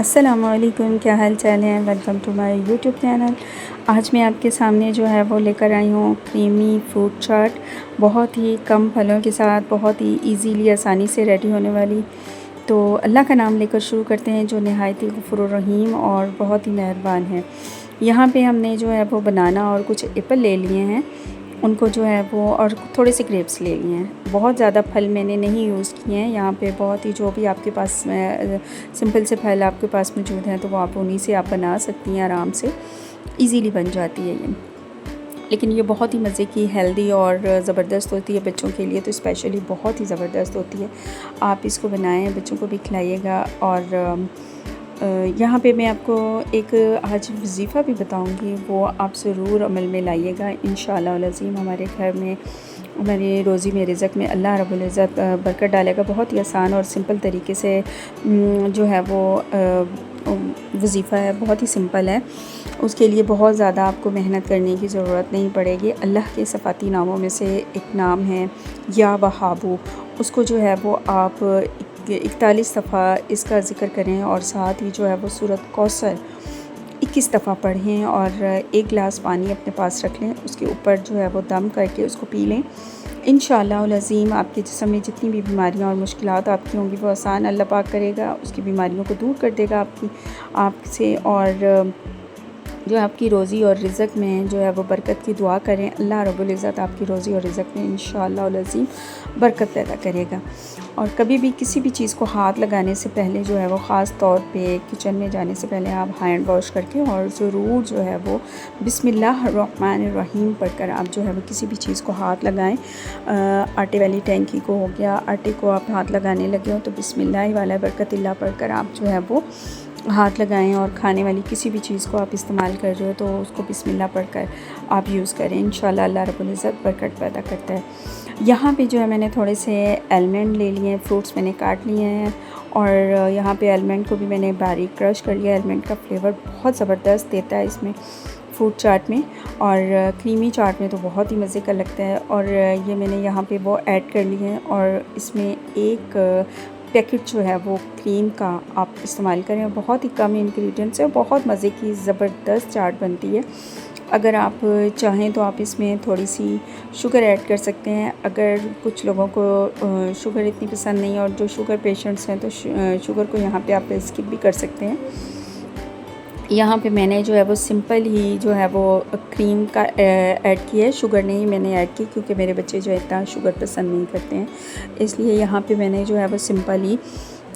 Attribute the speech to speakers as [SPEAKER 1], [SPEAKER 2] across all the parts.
[SPEAKER 1] अस्सलामुअलैकुम, क्या हाल चाल है। Welcome to my YouTube channel. आज मैं आपके सामने जो है वो लेकर आई हूँ क्रीमी फ्रूट चाट, बहुत ही कम फलों के साथ बहुत ही इजीली आसानी से रेडी होने वाली। तो अल्लाह का नाम लेकर शुरू करते हैं जो नहायत ही गफूर रहीम और बहुत ही मेहरबान है। यहाँ पे हमने जो है वो बनाना और कुछ एप्पल ले लिए हैं, उनको जो है वो और थोड़े से ग्रेप्स ले लिए हैं। बहुत ज़्यादा फल मैंने नहीं यूज़ किए हैं। यहाँ पे बहुत ही जो भी आपके पास सिंपल से फल आपके पास मौजूद हैं तो वो आप उन्हीं से आप बना सकती हैं, आराम से इजीली बन जाती है ये। लेकिन ये बहुत ही मज़े की, हेल्दी और ज़बरदस्त होती है बच्चों के लिए, तो स्पेशली बहुत ही ज़बरदस्त होती है। आप इसको बनाएं, बच्चों को भी खिलाइएगा। और यहाँ पे मैं आपको एक आज वज़ीफ़ा भी बताऊँगी, वो आप ज़रूर अमल में लाइएगा इंशाअल्लाह अज़ीम। हमारे घर में, हमारे रोज़ी में, रिज़्क़ में अल्लाह रब्बुल इज़्ज़त बरकत डालेगा। बहुत ही आसान और सिंपल तरीके से जो है वो वज़ीफ़ा है, बहुत ही सिंपल है। उसके लिए बहुत ज़्यादा आपको मेहनत करने की ज़रूरत नहीं पड़ेगी। अल्लाह के सफ़ाती नामों में से एक नाम है या वहाबू। उसको जो है वो आप 41 दफ़ा इसका ज़िक्र करें और साथ ही जो है वो सूरत कौसर 21 दफ़ा पढ़ें और एक गिलास पानी अपने पास रख लें, उसके ऊपर जो है वो दम करके उसको पी लें। इंशाअल्लाह अज़ीम आपके जिस्म में जितनी भी बीमारियां और मुश्किलात आपकी होंगी वो आसान अल्लाह पाक करेगा, उसकी बीमारियों को दूर कर देगा आपसे। और जो आपकी रोज़ी और रिज़्क़ में जो है वो बरकत की दुआ करें, अल्लाह रब्बुल इज़्ज़त आपकी रोज़ी और रिज़्क़ में इंशाअल्लाह अज़ीम बरकत पैदा करेगा। और कभी भी किसी भी चीज़ को हाथ लगाने से पहले जो है वो ख़ास तौर पे किचन में जाने से पहले आप हैंड वॉश करके और ज़रूर जो है वो बिस्मिल्लाहिर्रहमानिर्रहीम पढ़कर आप जो है वो किसी भी चीज़ को हाथ लगाएं। आटे वाली टैंकी को हो गया, आटे को आप हाथ लगाने लगे हो तो बिस्मिल्लाह वाला बरकतिल्लाह पढ़कर आप जो है वो हाथ लगाएं। और खाने वाली किसी भी चीज़ को आप इस्तेमाल कर रहे हो तो उसको बिस्मिल्लाह पढ़कर आप यूज़ करें। इंशाअल्लाह अल्लाह रब्बुल इज़्ज़त बरकत पैदा करता है। यहाँ पे जो है मैंने थोड़े से आलमंड ले लिए हैं, फ्रूट्स मैंने काट लिए हैं। और यहाँ पे आलमंड को भी मैंने बारीक क्रश कर लिया। आलमंड का फ्लेवर बहुत ज़बरदस्त देता है इसमें फ्रूट चाट में, और क्रीमी चाट में तो बहुत ही मज़े का लगता है। और ये मैंने यहाँ पे वो ऐड कर लिए हैं। और इसमें एक पैकेट जो है वो क्रीम का आप इस्तेमाल करें। बहुत ही कम इंग्रेडिएंट्स है, बहुत मज़े की ज़बरदस्त चाट बनती है। अगर आप चाहें तो आप इसमें थोड़ी सी शुगर ऐड कर सकते हैं। अगर कुछ लोगों को शुगर इतनी पसंद नहीं है और जो शुगर पेशेंट्स हैं तो शुगर को यहाँ पे आप स्किप भी कर सकते हैं। यहाँ पे मैंने जो है वो सिंपल ही जो है वो क्रीम का ऐड किया है, शुगर नहीं मैंने ऐड की क्योंकि मेरे बच्चे जो है इतना शुगर पसंद नहीं करते हैं। इसलिए यहाँ पे मैंने जो है वो सिंपल ही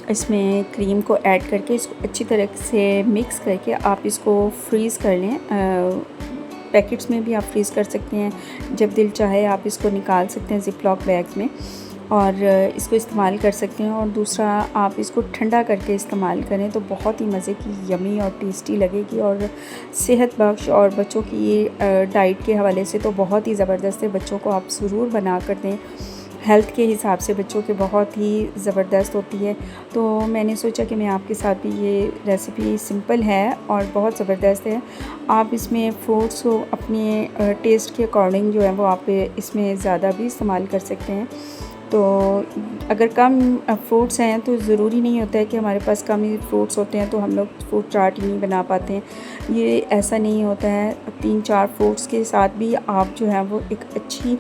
[SPEAKER 1] इसमें क्रीम को ऐड करके इसको अच्छी तरह से मिक्स करके आप इसको फ्रीज़ कर लें। पैकेट्स में भी आप फ्रीज़ कर सकते हैं, जब दिल चाहे आप इसको निकाल सकते हैं ज़िप-लॉक बैग्स में और इसको इस्तेमाल कर सकते हैं। और दूसरा आप इसको ठंडा करके इस्तेमाल करें तो बहुत ही मज़े की, यमी और टेस्टी लगेगी और सेहत बख्श और बच्चों की डाइट के हवाले से तो बहुत ही ज़बरदस्त है। बच्चों को आप ज़रूर बना कर दें, हेल्थ के हिसाब से बच्चों के बहुत ही ज़बरदस्त होती है। तो मैंने सोचा कि मैं आपके साथ भी, ये रेसिपी सिंपल है और बहुत ज़बरदस्त है। आप इसमें फ्रूट्स को अपने टेस्ट के अकॉर्डिंग जो है वो आप इसमें ज़्यादा भी इस्तेमाल कर सकते हैं। तो अगर कम फ्रूट्स हैं तो ज़रूरी नहीं होता है कि हमारे पास कम ही फ्रूट्स होते हैं तो हम लोग फ्रूट चाट ही नहीं बना पाते हैं। ये ऐसा नहीं होता है, 3-4 फ्रूट्स के साथ भी आप जो है वो एक अच्छी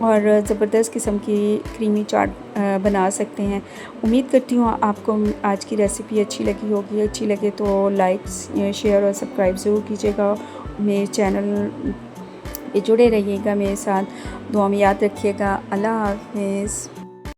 [SPEAKER 1] और ज़बरदस्त किस्म की क्रीमी चाट बना सकते हैं। उम्मीद करती हूँ आपको आज की रेसिपी अच्छी लगी होगी। अच्छी लगे तो लाइक, शेयर और सब्सक्राइब ज़रूर कीजिएगा। मेरे चैनल पे जुड़े रहिएगा मेरे साथ, दुआ में याद रखिएगा। अल्लाह हाफ़िज़।